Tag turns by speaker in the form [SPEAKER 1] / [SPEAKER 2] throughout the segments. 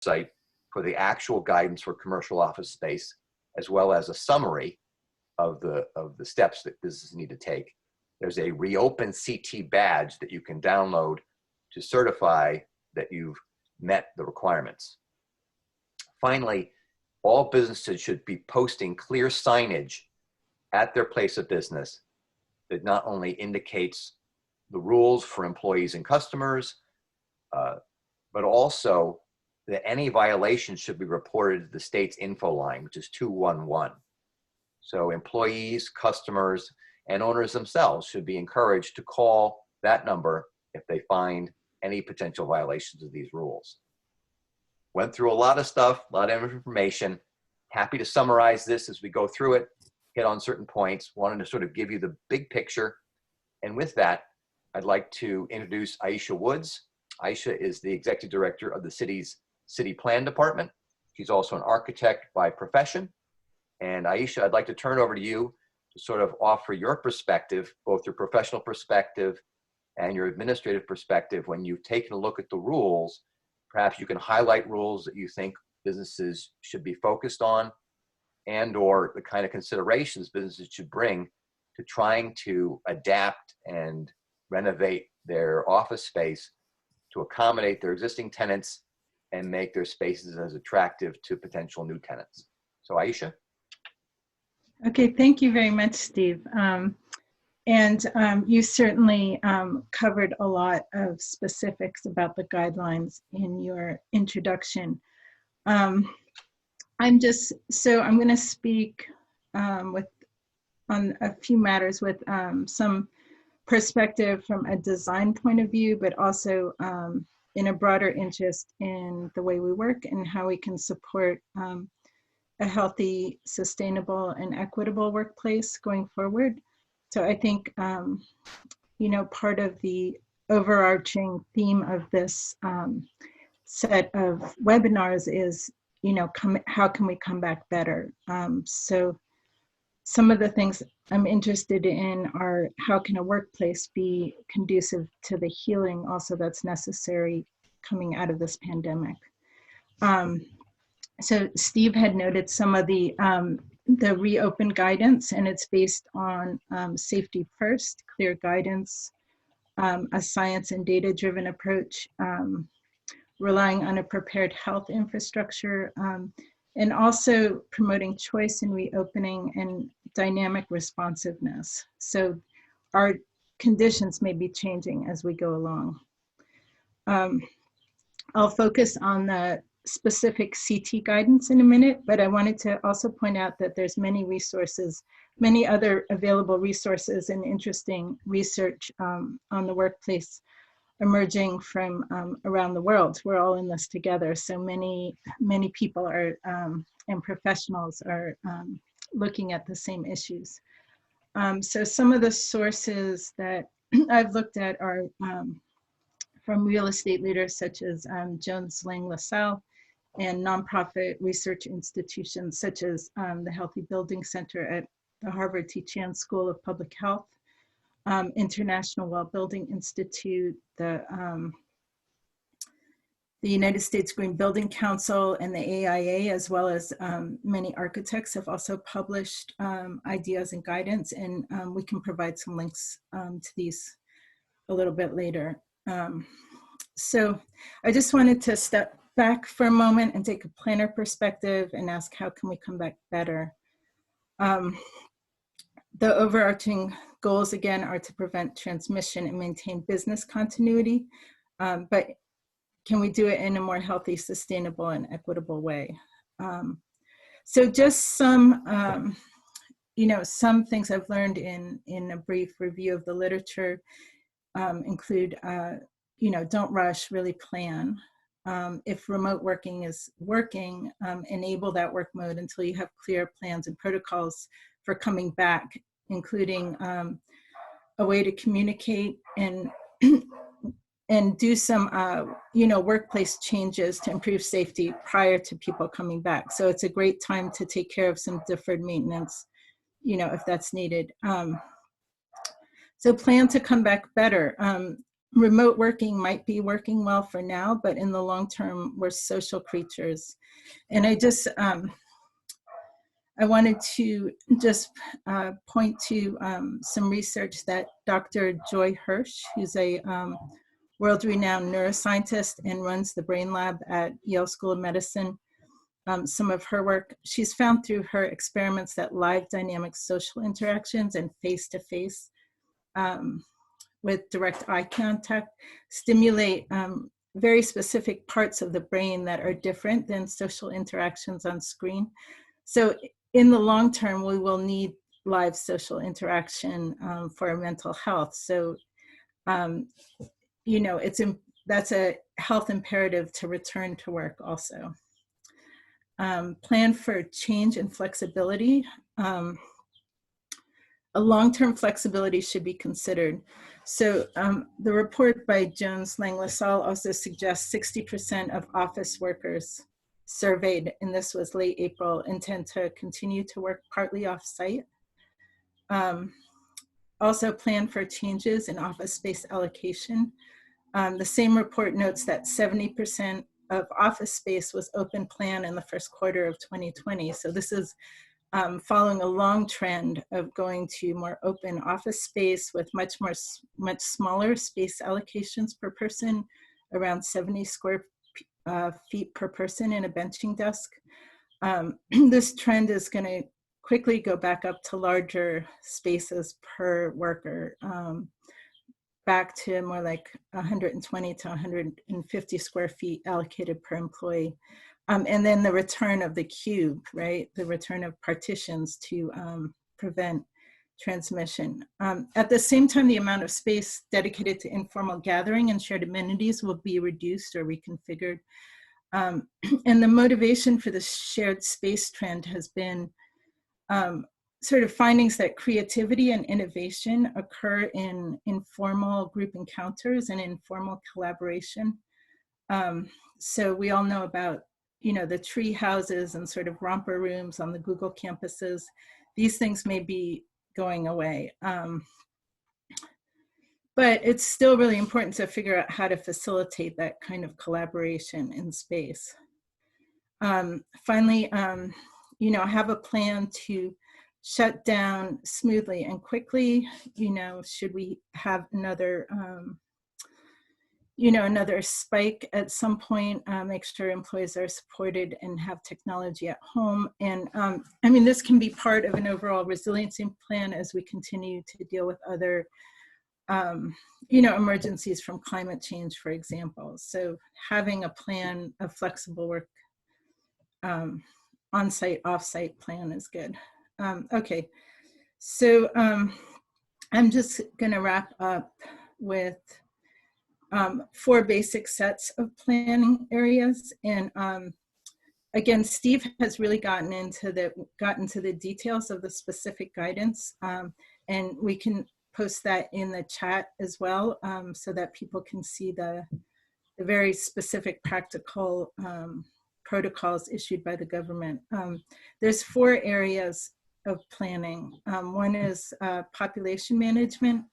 [SPEAKER 1] website for the actual guidance for commercial office space, as well as a summary of the steps that businesses need to take. There's a Reopen CT badge that you can download to certify that you've met the requirements. Finally, all businesses should be posting clear signage at their place of business that not only indicates the rules for employees and customers, but also that any violations should be reported to the state's info line, which is 211. So employees, customers, and owners themselves should be encouraged to call that number if they find any potential violations of these rules. Went through a lot of stuff, a lot of information. Happy to summarize this as we go through it, hit on certain points. Wanted to sort of give you the big picture. And with that, I'd like to introduce Aisha Woods. Aisha is the Executive Director of the city's City Plan Department. She's also an architect by profession. And Aisha, I'd like to turn over to you to sort of offer your perspective, both your professional perspective and your administrative perspective. When you've taken a look at the rules, perhaps you can highlight rules that you think businesses should be focused on, and or the kind of considerations businesses should bring to trying to adapt and renovate their office space to accommodate their existing tenants and make their spaces as attractive to potential new tenants. So Aisha.
[SPEAKER 2] Okay, thank you very much, Steve. You certainly covered a lot of specifics about the guidelines in your introduction. I'm going to speak on a few matters with some perspective from a design point of view, but also in a broader interest in the way we work and how we can support a healthy, sustainable, and equitable workplace going forward. So I think, part of the overarching theme of this set of webinars is, how can we come back better? So some of the things I'm interested in are how can a workplace be conducive to the healing also that's necessary coming out of this pandemic. So Steve had noted some of the reopen guidance, and it's based on safety first, clear guidance, a science and data-driven approach, relying on a prepared health infrastructure, and also promoting choice in reopening and dynamic responsiveness. So our conditions may be changing as we go along. I'll focus on the specific CT guidance in a minute, but I wanted to also point out that there's many resources, many other available resources and interesting research on the workplace emerging from around the world. We're all in this together. So many people are and professionals are looking at the same issues. So some of the sources that I've looked at are from real estate leaders such as Jones Lang LaSalle, and nonprofit research institutions such as the Healthy Building Center at the Harvard T. Chan School of Public Health, International Well Building Institute, the United States Green Building Council, and the AIA, as well as many architects have also published ideas and guidance, and we can provide some links to these a little bit later. So I just wanted to step back for a moment and take a planner perspective and ask, how can we come back better? The overarching goals, again, are to prevent transmission and maintain business continuity, but can we do it in a more healthy, sustainable, and equitable way? So just some, some things I've learned in a brief review of the literature include, don't rush, really plan. If remote working is working, enable that work mode until you have clear plans and protocols for coming back, including a way to communicate and do some, workplace changes to improve safety prior to people coming back. So it's a great time to take care of some deferred maintenance, if that's needed. So plan to come back better. remote working might be working well for now, but in the long term, we're social creatures. And I wanted to just point to some research that Dr. Joy Hirsch, who's a world-renowned neuroscientist and runs the Brain Lab at Yale School of Medicine, some of her work, she's found through her experiments that live dynamic social interactions and face-to-face with direct eye contact stimulate very specific parts of the brain that are different than social interactions on screen. So in the long term, we will need live social interaction for our mental health. So, you know, that's a health imperative to return to work also. Plan for change and flexibility. A long-term flexibility should be considered. So the report by Jones Lang LaSalle also suggests 60% of office workers surveyed, and this was late April, intend to continue to work partly off-site. Also plan for changes in office space allocation. The same report notes that 70% of office space was open plan in the first quarter of 2020. So this is following a long trend of going to more open office space with much smaller space allocations per person, around 70 square feet per person in a benching desk. This trend is going to quickly go back up to larger spaces per worker, back to more like 120 to 150 square feet allocated per employee. And then the return of the cube, right? The return of partitions to prevent transmission. At the same time, the amount of space dedicated to informal gathering and shared amenities will be reduced or reconfigured. And the motivation for the shared space trend has been sort of findings that creativity and innovation occur in informal group encounters and informal collaboration. So we all know about, you know, the tree houses and sort of romper rooms on the Google campuses. These things may be going away. But it's still really important to figure out how to facilitate that kind of collaboration in space. Finally, you know, have a plan to shut down smoothly and quickly. You know, should we have another, you know, another spike at some point, make sure employees are supported and have technology at home. And I mean, this can be part of an overall resiliency plan as we continue to deal with other, you know, emergencies from climate change, for example. So having a plan of flexible work, on-site, off-site plan is good. Okay, so I'm just gonna wrap up with 4 basic sets of planning areas. And again, Steve has really gotten into the details of the specific guidance, and we can post that in the chat as well, so that people can see the very specific practical protocols issued by the government. There's 4 areas of planning. One is population management.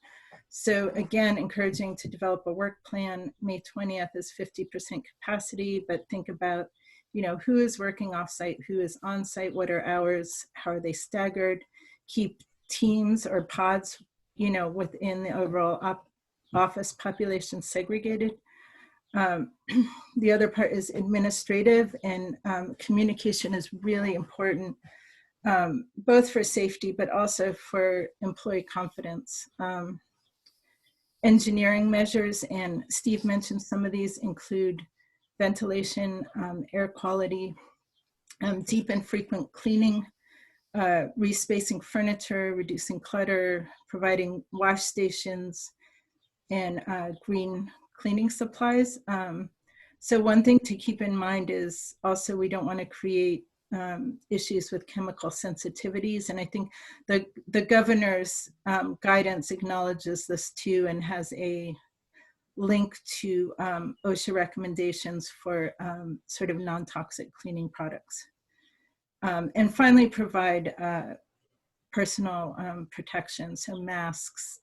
[SPEAKER 2] So again, encouraging to develop a work plan. May 20th is 50% capacity, but think about, you know, who is working offsite, who is on site, what are hours, how are they staggered, keep teams or pods, you know, within the overall office population segregated. The other part is administrative, and communication is really important, both for safety, but also for employee confidence. Engineering measures, and Steve mentioned some of these, include ventilation, air quality, deep and frequent cleaning, respacing furniture, reducing clutter, providing wash stations, and green cleaning supplies. So one thing to keep in mind is also we don't want to create issues with chemical sensitivities. And I think the governor's guidance acknowledges this too, and has a link to OSHA recommendations for sort of non-toxic cleaning products. And finally, provide personal protection, so masks,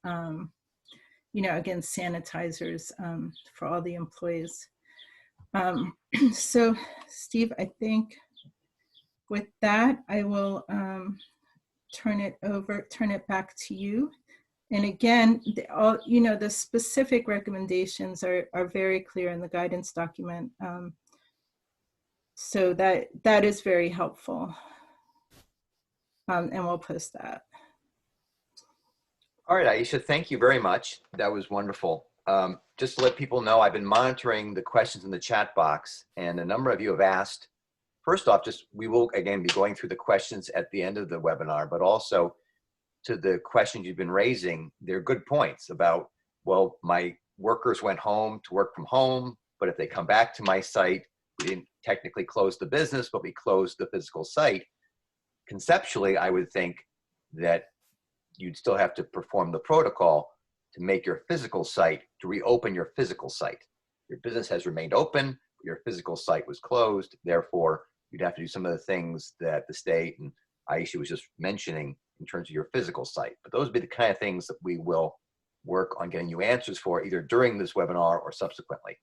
[SPEAKER 2] again, sanitizers for all the employees. So Steve, I think with that, I will turn it back to you. And again, the specific recommendations are very clear in the guidance document. So that is very helpful. And we'll post that.
[SPEAKER 1] All right, Aisha, thank you very much. That was wonderful. Just to let people know, I've been monitoring the questions in the chat box, and a number of you have asked. First off, we will again be going through the questions at the end of the webinar, but also to the questions you've been raising. They're good points about, well, my workers went home to work from home, but if they come back to my site, we didn't technically close the business, but we closed the physical site. Conceptually, I would think that you'd still have to perform the protocol to make your physical site, to reopen your physical site. Your business has remained open, your physical site was closed, therefore you'd have to do some of the things that the state and Aisha was just mentioning in terms of your physical site. But those would be the kind of things that we will work on getting you answers for either during this webinar or subsequently.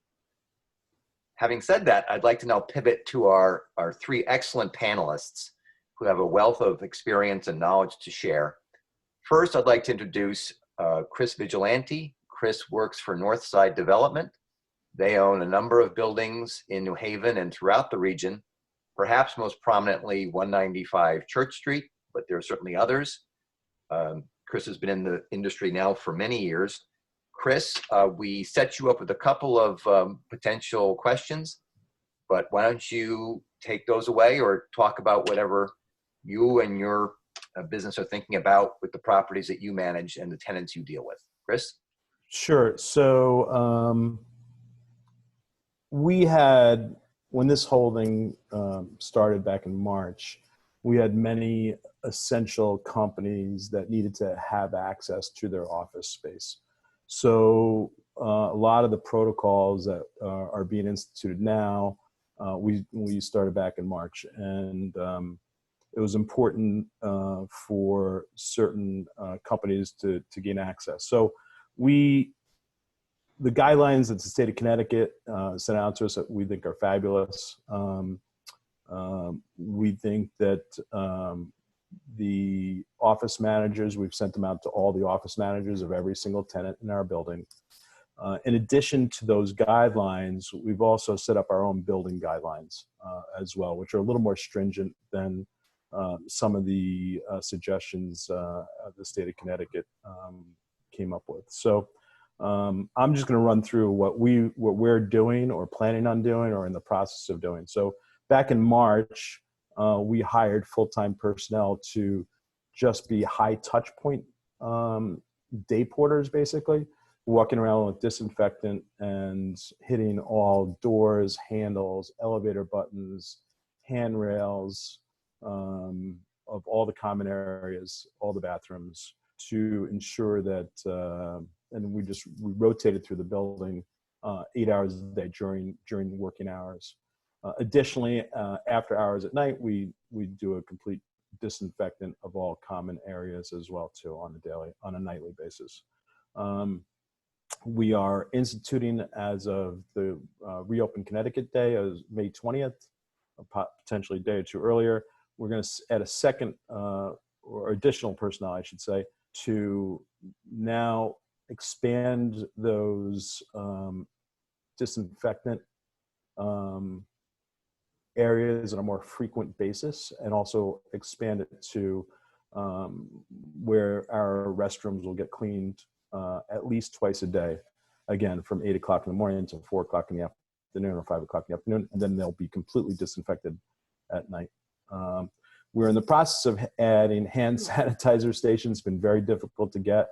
[SPEAKER 1] Having said that, I'd like to now pivot to our three excellent panelists who have a wealth of experience and knowledge to share. First, I'd like to introduce Chris Vigilante. Chris works for Northside Development. They own a number of buildings in New Haven and throughout the region, perhaps most prominently 195 Church Street, but there are certainly others. Chris has been in the industry now for many years. Chris, we set you up with a couple of potential questions, but why don't you take those away or talk about whatever you and your business are thinking about with the properties that you manage and the tenants you deal with. Chris?
[SPEAKER 3] Sure. So we had, when this holding started back in March, we had many essential companies that needed to have access to their office space. So a lot of the protocols that are being instituted now, we started back in March, and it was important for certain companies to gain access. So the guidelines that the state of Connecticut sent out to us that we think are fabulous. We think that the office managers, we've sent them out to all the office managers of every single tenant in our building. In addition to those guidelines, we've also set up our own building guidelines as well, which are a little more stringent than some of the suggestions the state of Connecticut came up with. So I'm just going to run through what we're doing or planning on doing or in the process of doing. So back in March, we hired full-time personnel to just be high touch point day porters, basically, walking around with disinfectant and hitting all doors, handles, elevator buttons, handrails, of all the common areas, all the bathrooms, to ensure that, and we rotated through the building 8 hours a day during the working hours. Additionally, after hours at night, we do a complete disinfectant of all common areas as well too on a nightly basis. We are instituting, as of the Reopen Connecticut Day, as May 20th, potentially a day or two earlier. We're going to add a second or additional personnel, I should say, to now expand those disinfectant areas on a more frequent basis, and also expand it to where our restrooms will get cleaned at least twice a day, again, from 8 o'clock in the morning to 4 o'clock in the afternoon or 5 o'clock in the afternoon, and then they'll be completely disinfected at night. We're in the process of adding hand sanitizer stations. It's been very difficult to get.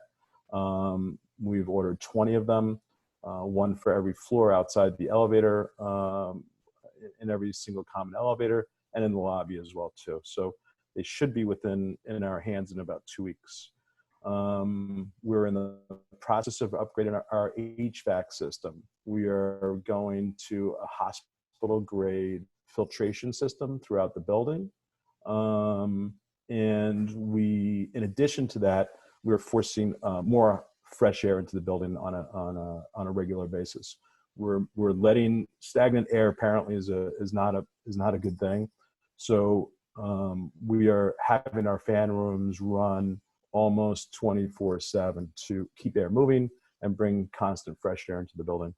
[SPEAKER 3] We've ordered 20 of them, one for every floor outside the elevator, in every single common elevator, and in the lobby as well too. So they should be in our hands in about 2 weeks. We're in the process of upgrading our HVAC system. We are going to a hospital grade filtration system throughout the building. And in addition to that, we're forcing more fresh air into the building on a regular basis. We're letting stagnant air apparently is not a good thing. So we are having our fan rooms run almost 24/7 to keep air moving and bring constant fresh air into the building.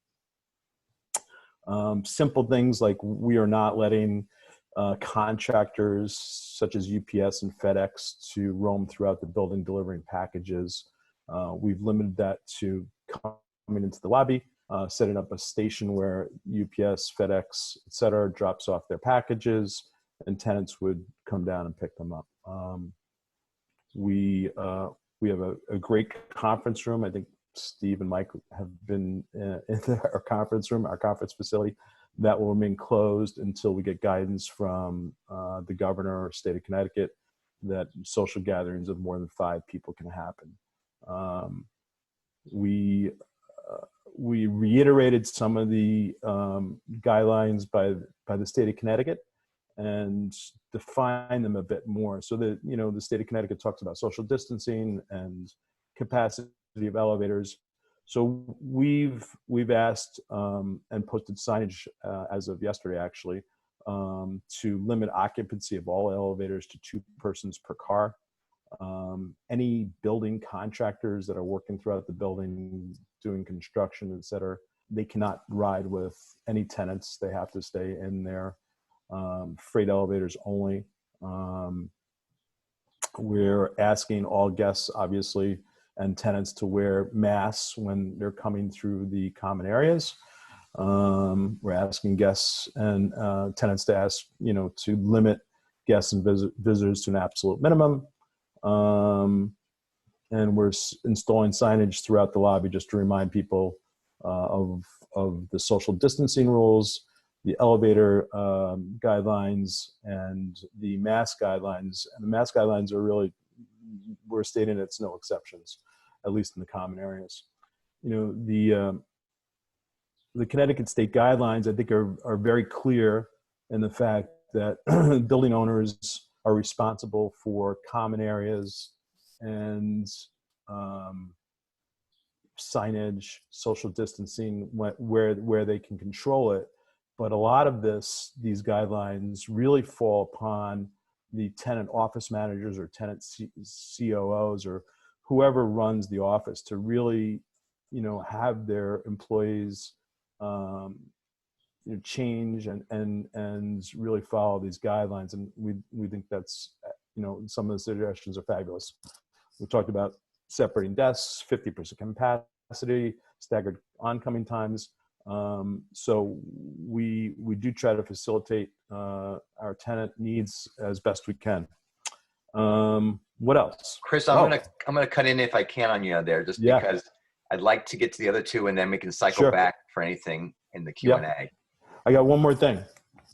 [SPEAKER 3] Simple things like we are not letting contractors such as UPS and FedEx to roam throughout the building delivering packages. We've limited that to coming into the lobby, setting up a station where UPS, FedEx, et cetera, drops off their packages, and tenants would come down and pick them up. We have a great conference room. I think Steve and Mike have been in our conference room, our conference facility. That will remain closed until we get guidance from the governor or state of Connecticut that social gatherings of more than 5 people can happen. We reiterated some of the guidelines by the state of Connecticut and define them a bit more, so that the state of Connecticut talks about social distancing and capacity of elevators. So we've asked and posted signage as of yesterday, actually, to limit occupancy of all elevators to 2 persons per car. Any building contractors that are working throughout the building, doing construction, et cetera, they cannot ride with any tenants. They have to stay in their freight elevators only. We're asking all guests, obviously, and tenants to wear masks when they're coming through the common areas. We're asking guests and tenants to ask, to limit guests and visitors to an absolute minimum. And we're installing signage throughout the lobby just to remind people of the social distancing rules, the elevator guidelines, and the mask guidelines. And the mask guidelines are really, we're stating it's no exceptions, at least in the common areas. The Connecticut state guidelines, I think, are very clear in the fact that building owners are responsible for common areas and signage, social distancing where they can control it. But a lot of these guidelines really fall upon the tenant office managers or tenant COOs or whoever runs the office to really, have their employees change and really follow these guidelines. And we think that's, some of the suggestions are fabulous. We talked about separating desks, 50% capacity, staggered oncoming times. So we do try to facilitate our tenant needs as best we can. What else?
[SPEAKER 1] Chris, I'm gonna cut in if I can on you there, just because I'd like to get to the other 2, and then we can cycle back for anything in the Q&A.
[SPEAKER 3] Yep. I got one more thing.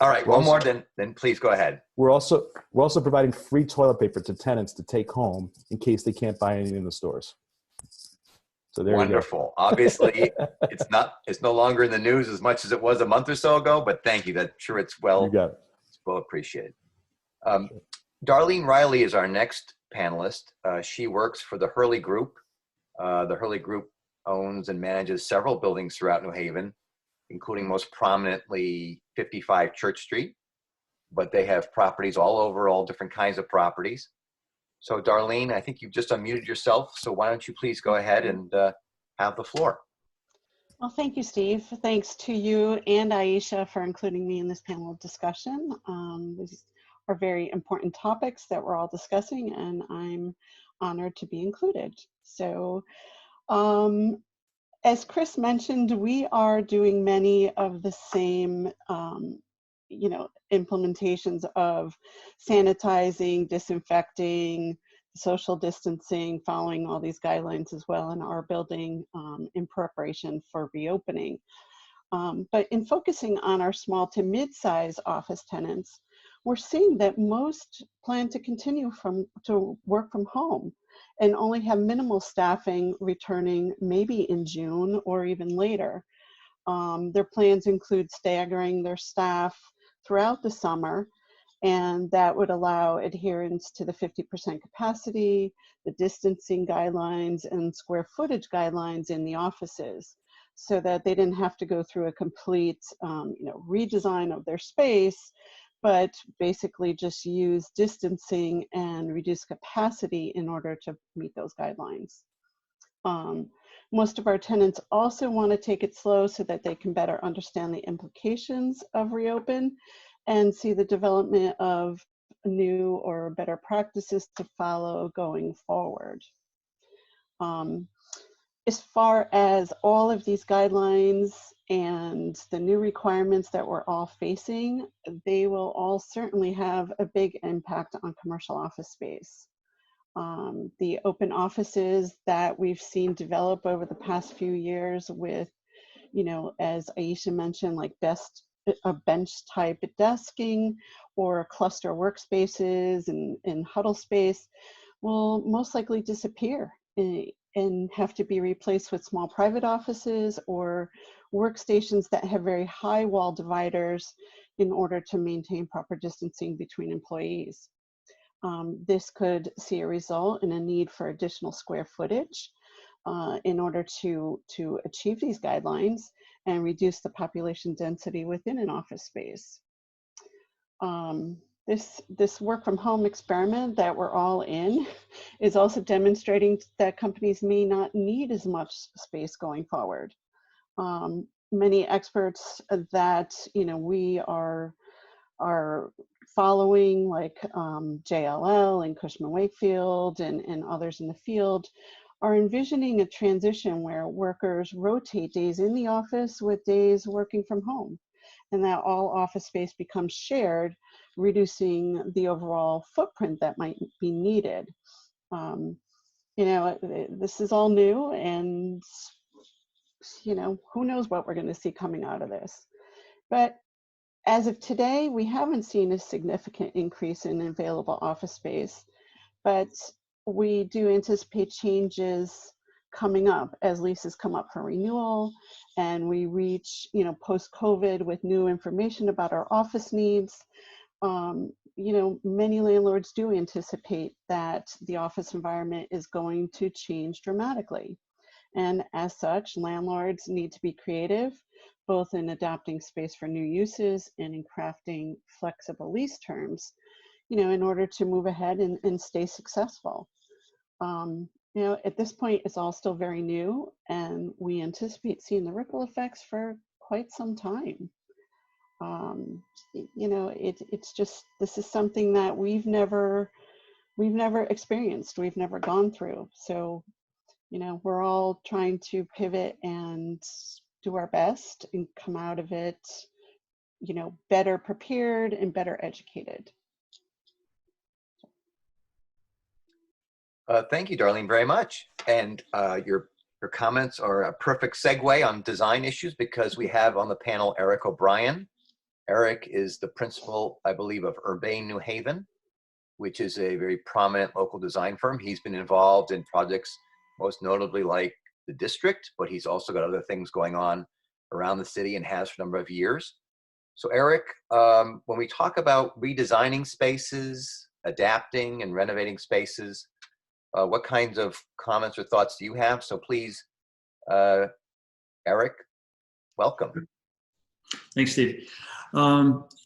[SPEAKER 1] All right, one more, then please go ahead. We're also
[SPEAKER 3] providing free toilet paper to tenants to take home in case they can't buy anything in the stores. So there
[SPEAKER 1] Wonderful.
[SPEAKER 3] You go.
[SPEAKER 1] Obviously, it's no longer in the news as much as it was a month or so ago, but thank you. That's sure it's well appreciated. Darlene Riley is our next panelist. She works for the Hurley Group. The Hurley Group owns and manages several buildings throughout New Haven, including most prominently 55 Church Street, but they have properties all over, all different kinds of properties. So Darlene, I think you've just unmuted yourself, so why don't you please go ahead and have the floor.
[SPEAKER 4] Well, thank you, Steve. Thanks to you and Aisha for including me in this panel of discussion. These are very important topics that we're all discussing, and I'm honored to be included. So, as Chris mentioned, we are doing many of the same, implementations of sanitizing, disinfecting, social distancing, following all these guidelines as well in our building in preparation for reopening. But in focusing on our small to mid-size office tenants, we're seeing that most plan to continue to work from home and only have minimal staffing returning maybe in June or even later. Their plans include staggering their staff throughout the summer And that would allow adherence to the 50% capacity, the distancing guidelines, and square footage guidelines in the offices, so that they didn't have to go through a complete redesign of their space, but basically just use distancing and reduce capacity in order to meet those guidelines. Most of our tenants also want to take it slow so that they can better understand the implications of reopen and see the development of new or better practices to follow going forward. As far as all of these guidelines and the new requirements that we're all facing, they will all certainly have a big impact on commercial office space. The open offices that we've seen develop over the past few years with, as Aisha mentioned, like a bench type desking or cluster workspaces and huddle space will most likely disappear and have to be replaced with small private offices or workstations that have very high wall dividers in order to maintain proper distancing between employees. This could see a result in a need for additional square footage in order to achieve these guidelines and reduce the population density within an office space. This work from home experiment that we're all in is also demonstrating that companies may not need as much space going forward. Many experts that we are following, like JLL and Cushman Wakefield and others in the field, are envisioning a transition where workers rotate days in the office with days working from home, and that all office space becomes shared, reducing the overall footprint that might be needed. This is all new, and who knows what we're going to see coming out of this. But as of today, we haven't seen a significant increase in available office space, but we do anticipate changes coming up as leases come up for renewal and we reach, post-COVID with new information about our office needs. Many landlords do anticipate that the office environment is going to change dramatically. And as such, landlords need to be creative, both in adapting space for new uses and in crafting flexible lease terms, in order to move ahead and stay successful. At this point, it's all still very new, and we anticipate seeing the ripple effects for quite some time. It's just, this is something that we've never experienced, we've never gone through. So, we're all trying to pivot and do our best and come out of it, better prepared and better educated.
[SPEAKER 1] Thank you, Darlene, very much. And your comments are a perfect segue on design issues, because we have on the panel Eric O'Brien. Eric is the principal, I believe, of Urbane New Haven, which is a very prominent local design firm. He's been involved in projects most notably like the district, but he's also got other things going on around the city and has for a number of years. So Eric, when we talk about redesigning spaces, adapting and renovating spaces, what kinds of comments or thoughts do you have? So please, Eric, welcome.
[SPEAKER 5] Thanks, Steve.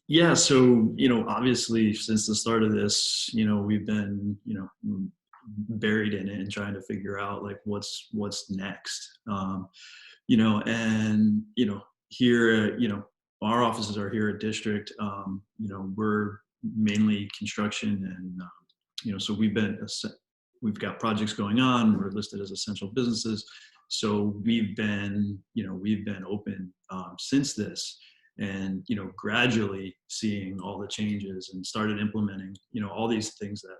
[SPEAKER 5] Yeah, so, obviously since the start of this, we've been, buried in it and trying to figure out like what's next. And, here, our offices are here at District. We're mainly construction and, so we've got projects going on. We're listed as essential businesses. So we've been open since this, and gradually seeing all the changes and started implementing all these things that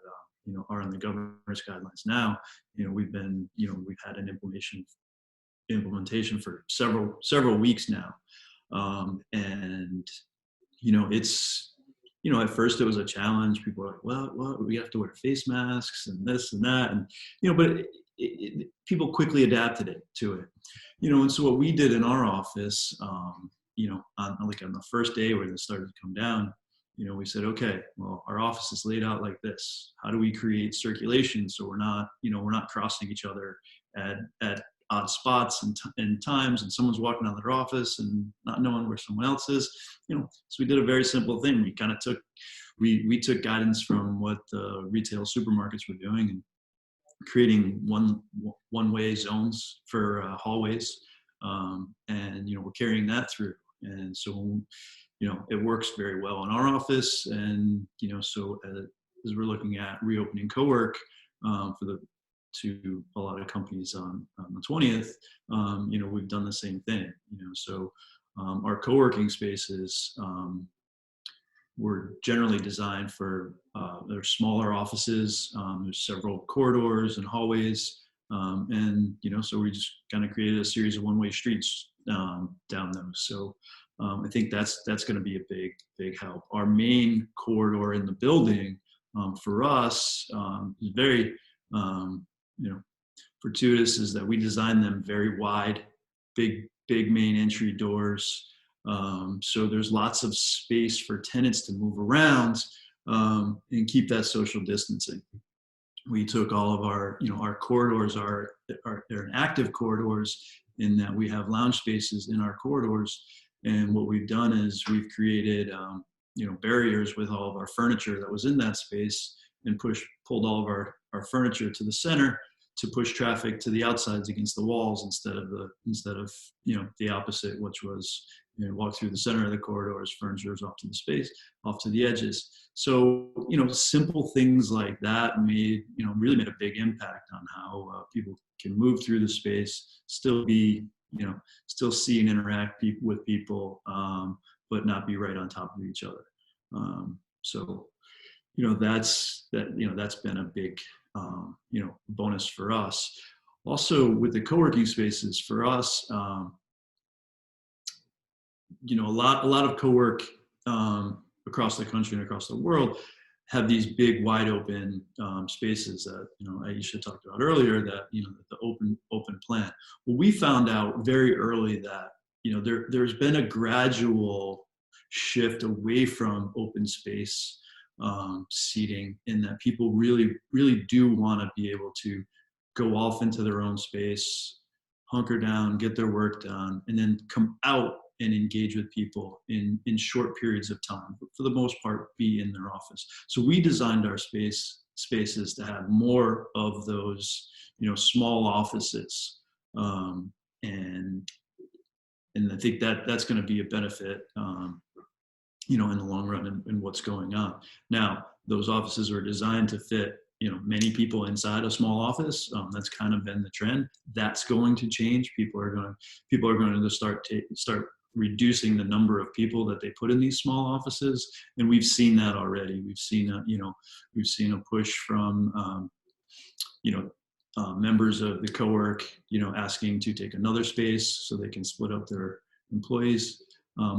[SPEAKER 5] are in the governor's guidelines now. We've had an implementation for several weeks now, and it's at first it was a challenge. People were like, well, we have to wear face masks and this and that, and but people quickly adapted to it. And so what we did in our office, on the first day where this started to come down, we said, okay, well, our office is laid out like this. How do we create circulation so we're not crossing each other at odd spots and times, and someone's walking out of their office and not knowing where someone else is. So we did a very simple thing. We kind of took guidance from what the retail supermarkets were doing and creating one-way zones for hallways, and we're carrying that through. And so it works very well in our office. And so as we're looking at reopening co-work to a lot of companies on the 20th, we've done the same thing. So our co-working spaces were generally designed for they're smaller offices. There's several corridors and hallways, and so we just kind of created a series of one-way streets down those. So I think that's going to be a big help. Our main corridor in the building for us is very fortuitous, is that we designed them very wide, big main entry doors. So there's lots of space for tenants to move around and keep that social distancing. We took all of our corridors they're active corridors, in that we have lounge spaces in our corridors. And what we've done is we've created barriers with all of our furniture that was in that space, and pulled all of our furniture to the center to push traffic to the outsides against the walls, instead of the opposite, which was walk through the center of the corridors, furniture is off to the space, off to the edges. So simple things like that really made a big impact on how people can move through the space, still be still see and interact with people, but not be right on top of each other. So that's been a big bonus for us. Also, with the co-working spaces for us, a lot of co-work across the country and across the world have these big, wide open spaces that Aisha talked about earlier. That the open plan. Well, we found out very early that there's been a gradual shift away from open space seating, in that people really do want to be able to go off into their own space, hunker down, get their work done, and then come out and engage with people in short periods of time, but for the most part be in their office. So we designed our spaces to have more of those small offices, and I think that's going to be a benefit in the long run in what's going on. Now, those offices are designed to fit many people inside a small office. That's kind of been the trend. That's going to change. People are going to start reducing the number of people that they put in these small offices, and we've seen that already. We've seen a push from members of the co-work asking to take another space so they can split up their employees.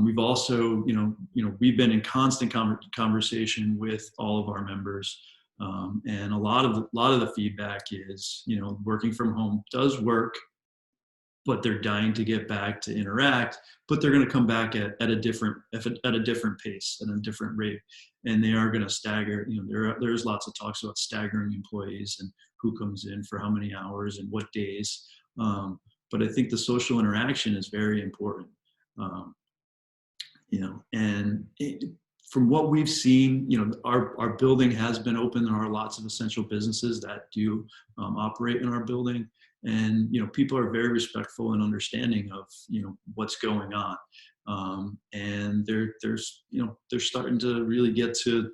[SPEAKER 5] We've also we've been in constant conversation with all of our members, and a lot of the feedback is working from home does work, but they're dying to get back to interact, but they're going to come back at a different pace, at a different rate. And they are going to stagger. There's lots of talks about staggering employees and who comes in for how many hours and what days. But I think the social interaction is very important. And from what we've seen, our building has been open. There are lots of essential businesses that do operate in our building. And people are very respectful and understanding of what's going on, and they're starting to really get to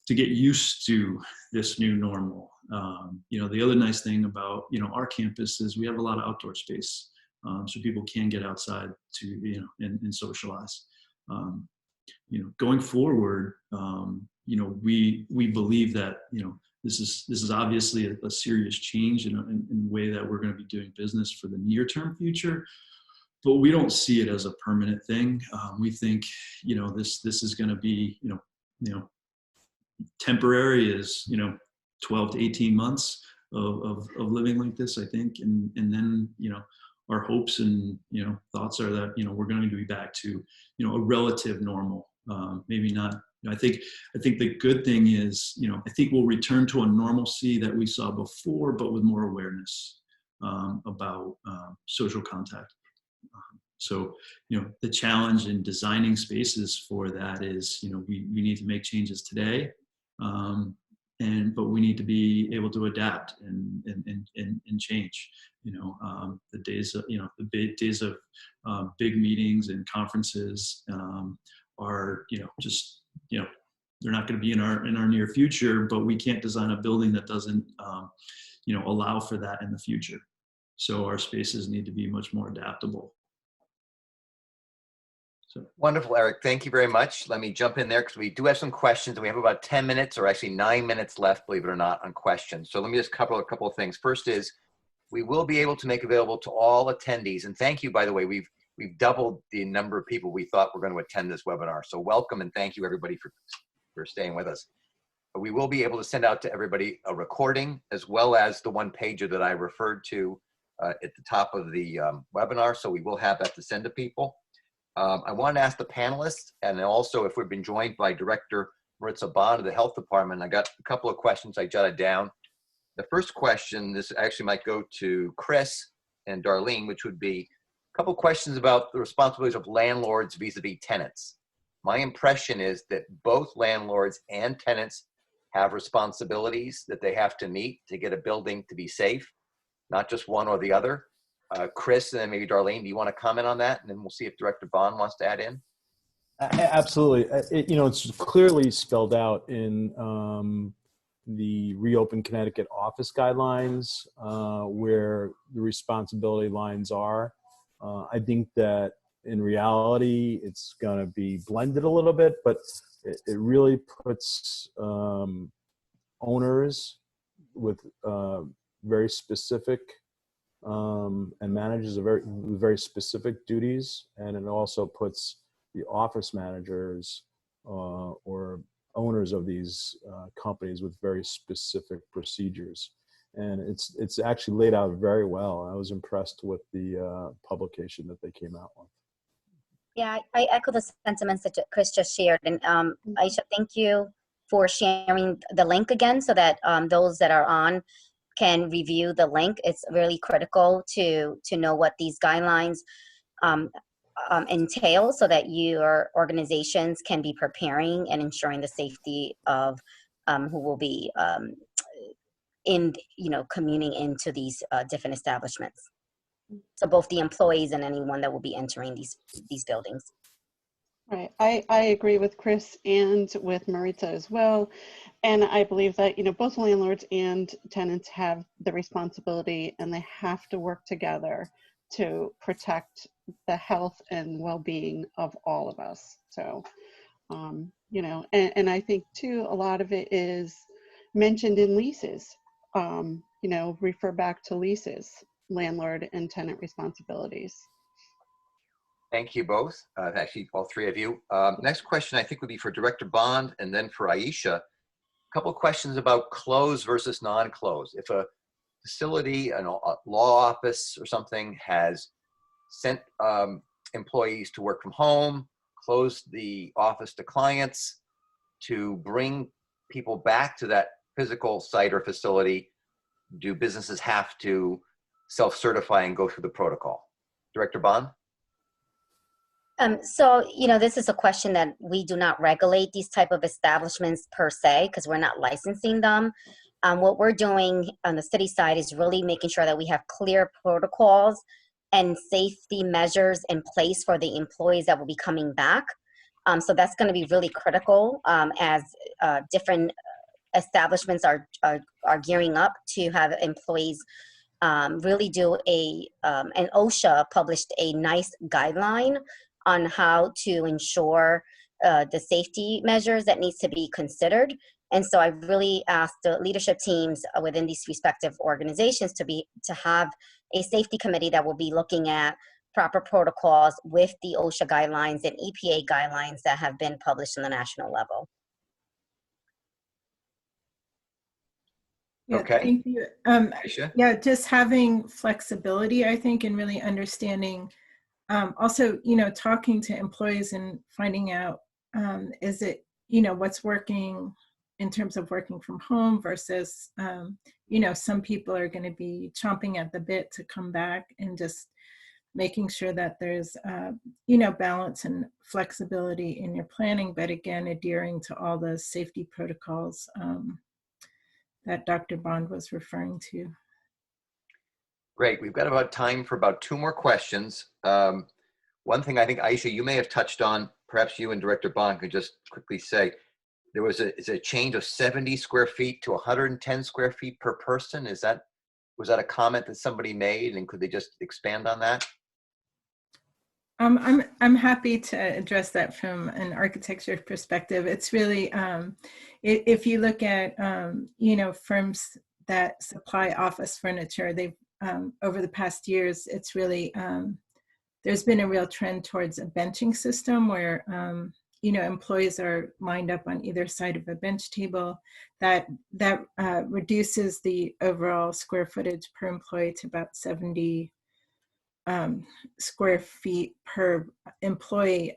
[SPEAKER 5] get used to this new normal. The other nice thing about our campus is we have a lot of outdoor space, so people can get outside to and socialize. Going forward, we believe that this is obviously a serious change in the way that we're going to be doing business for the near-term future, but we don't see it as a permanent thing. We think this is going to be temporary, is 12 to 18 months of living like this, I think, and then our hopes and thoughts are that we're going to be back to a relative normal maybe not. I think the good thing is, I think we'll return to a normalcy that we saw before, but with more awareness about social contact. So, the challenge in designing spaces for that is, we need to make changes today, but we need to be able to adapt and change. The days of the big days of big meetings and conferences are just they're not going to be in our near future. But we can't design a building that doesn't allow for that in the future. So our spaces need to be much more adaptable. So.
[SPEAKER 1] Wonderful, Eric. Thank you very much. Let me jump in there because we do have some questions, and we have about 10 minutes, or actually 9 minutes left, believe it or not, on questions. So let me just cover a couple of things. First is, we will be able to make available to all attendees, and thank you, by the way, we've doubled the number of people we thought were going to attend this webinar. So welcome, and thank you everybody for staying with us. But we will be able to send out to everybody a recording, as well as the one pager that I referred to at the top of the webinar. So we will have that to send to people. I want to ask the panelists, and also if we've been joined by Director Maritza Bond of the Health Department, I got a couple of questions I jotted down. The first question, this actually might go to Chris and Darlene, which would be a couple of questions about the responsibilities of landlords vis-a-vis tenants. My impression is that both landlords and tenants have responsibilities that they have to meet to get a building to be safe, not just one or the other. Chris, and then maybe Darlene, do you want to comment on that? And then we'll see if Director Bond wants to add in.
[SPEAKER 3] Absolutely. It's clearly spelled out in the Reopen Connecticut office guidelines where the responsibility lines are. I think that in reality, it's going to be blended a little bit, but it really puts owners with very specific and manages very specific duties, and it also puts the office managers or owners of these companies with very specific procedures, and it's actually laid out very well. I was impressed with the publication that they came out with.
[SPEAKER 6] Yeah, I echo the sentiments that Chris just shared, and Aisha, thank you for sharing the link again, so that those that are on can review the link. It's really critical to know what these guidelines entail, so that your organizations can be preparing and ensuring the safety of who will be commuting into these different establishments. So both the employees and anyone that will be entering these buildings.
[SPEAKER 4] Right. I agree with Chris and with Maritza as well. And I believe that, both landlords and tenants have the responsibility, and they have to work together to protect the health and well-being of all of us. So, and I think too, a lot of it is mentioned in leases, refer back to leases, landlord and tenant responsibilities.
[SPEAKER 1] Thank you both, actually all three of you. Next question I think would be for Director Bond and then for Aisha. A couple of questions about closed versus non-closed. If a facility, a law office or something has sent employees to work from home, closed the office to clients, to bring people back to that physical site or facility, do businesses have to self-certify and go through the protocol? Director Bond?
[SPEAKER 6] So, this is a question that we do not regulate these type of establishments per se, because we're not licensing them. What we're doing on the city side is really making sure that we have clear protocols and safety measures in place for the employees that will be coming back. So that's going to be really critical as different establishments are gearing up to have employees really do and OSHA published a nice guideline on how to ensure the safety measures that needs to be considered. And so I really asked the leadership teams within these respective organizations to have a safety committee that will be looking at proper protocols with the OSHA guidelines and EPA guidelines that have been published on the national level.
[SPEAKER 2] Yeah,
[SPEAKER 1] okay.
[SPEAKER 2] Thank you. Yeah, just having flexibility, I think, and really understanding. Also, talking to employees and finding out is it, what's working in terms of working from home versus, some people are going to be chomping at the bit to come back, and just making sure that there's, balance and flexibility in your planning, but again, adhering to all the safety protocols that Dr. Bond was referring to.
[SPEAKER 1] Great. We've got about time for about 2 more questions. One thing I think, Aisha, you may have touched on, perhaps you and Director Bond could just quickly say, there was a change of 70 square feet to 110 square feet per person. Was that a comment that somebody made, and could they just expand on that?
[SPEAKER 2] I'm happy to address that from an architecture perspective. It's really, if you look at, firms that supply office furniture, they've, over the past years, it's really, there's been a real trend towards a benching system where, employees are lined up on either side of a bench table. That reduces the overall square footage per employee to about 70 square feet per employee.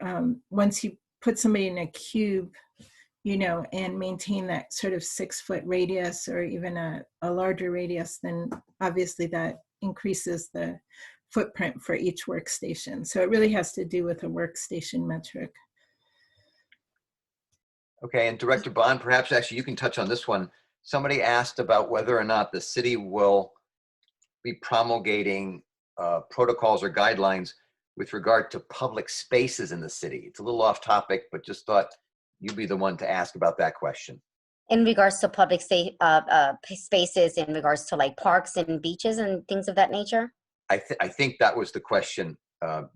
[SPEAKER 2] Once you put somebody in a cube, and maintain that sort of 6-foot radius or even a larger radius, then obviously that increases the footprint for each workstation. So it really has to do with a workstation metric.
[SPEAKER 1] Okay, and Director Bond, perhaps actually you can touch on this one. Somebody asked about whether or not the city will be promulgating protocols or guidelines with regard to public spaces in the city. It's a little off topic, but just thought you'd be the one to ask about that question.
[SPEAKER 6] In regards to public spaces, in regards to like parks and beaches and things of that nature?
[SPEAKER 1] I think that was the question.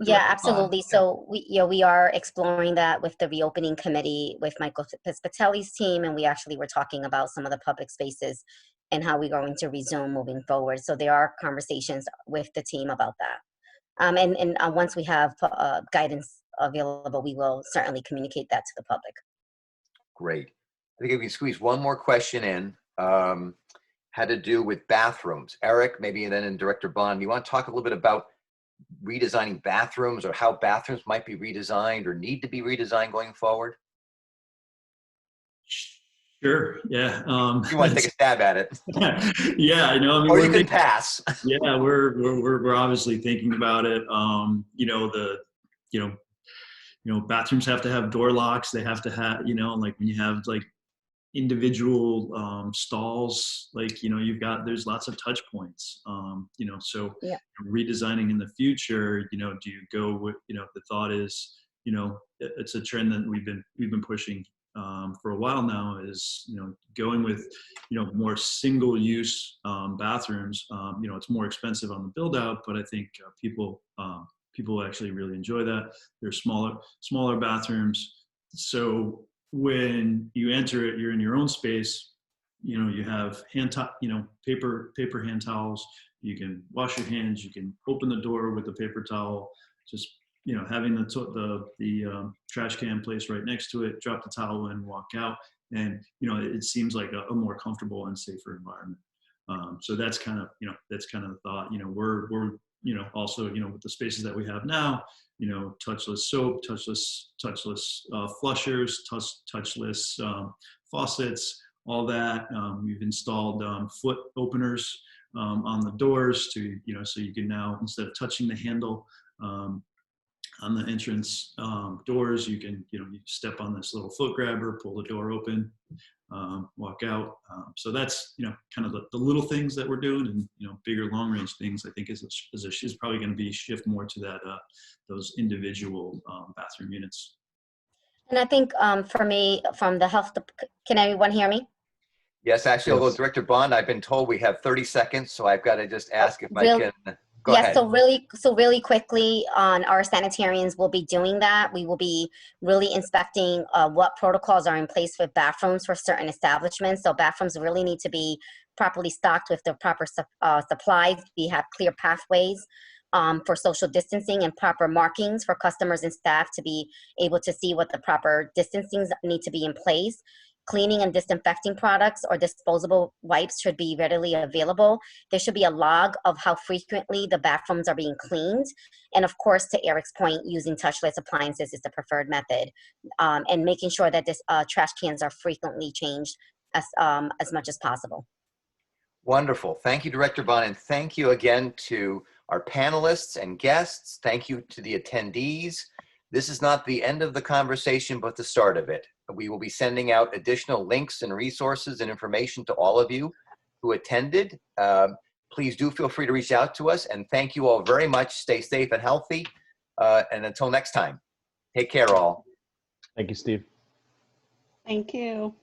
[SPEAKER 6] Yeah, absolutely. So we are exploring that with the reopening committee with Michael Pispatelli's team, and we actually were talking about some of the public spaces and how we're going to resume moving forward. So there are conversations with the team about that. And once we have guidance available, we will certainly communicate that to the public.
[SPEAKER 1] Great. I think if we can squeeze one more question in, had to do with bathrooms. Eric, maybe, and then Director Bond, you want to talk a little bit about redesigning bathrooms, or how bathrooms might be redesigned or need to be redesigned going forward?
[SPEAKER 5] Sure. Yeah.
[SPEAKER 1] You want to take a stab at it?
[SPEAKER 5] Yeah, I know. I mean,
[SPEAKER 1] or you can pass.
[SPEAKER 5] Yeah, we're obviously thinking about it. Bathrooms have to have door locks. They have to have, like when you have like individual stalls, like, there's lots of touch points. So
[SPEAKER 6] yeah.
[SPEAKER 5] Redesigning in the future, do you go with, the thought is, it's a trend that we've been pushing for a while now, is going with more single use bathrooms. It's more expensive on the build out, but I think people actually really enjoy that. They're smaller bathrooms, so when you enter it, you're in your own space. You have paper hand towels. You can wash your hands. You can open the door with the paper towel. Just having the trash can placed right next to it, drop the towel in, walk out, and it seems like a more comfortable and safer environment. So that's kind of the thought. We're also with the spaces that we have now, touchless soap, touchless flushers, touchless faucets, all that. We've installed foot openers on the doors to so you can now, instead of touching the handle on the entrance doors, you can you step on this little foot grabber, pull the door open, walk out. So that's kind of the little things that we're doing, and bigger long range things, I think is probably going to be shift more to that those individual bathroom units.
[SPEAKER 6] And I think for me, from the health, can everyone hear me?
[SPEAKER 1] Yes, actually, although Director Bond, I've been told we have 30 seconds, so I've got to just ask if I can. Go ahead.
[SPEAKER 6] So really quickly, on our sanitarians will be doing that. We will be really inspecting what protocols are in place for bathrooms for certain establishments. So bathrooms really need to be properly stocked with the proper supplies. We have clear pathways for social distancing and proper markings for customers and staff to be able to see what the proper distancings need to be in place. cleaning and disinfecting products or disposable wipes should be readily available. There should be a log of how frequently the bathrooms are being cleaned. And of course, to Eric's point, using touchless appliances is the preferred method. And making sure that this trash cans are frequently changed as much as possible.
[SPEAKER 1] Wonderful. Thank you, Director Bond, and thank you again to our panelists and guests. Thank you to the attendees. This is not the end of the conversation, but the start of it. We will be sending out additional links and resources and information to all of you who attended. Please do feel free to reach out to us, and thank you all very much. Stay safe and healthy. And until next time, take care all.
[SPEAKER 3] Thank you, Steve.
[SPEAKER 4] Thank you.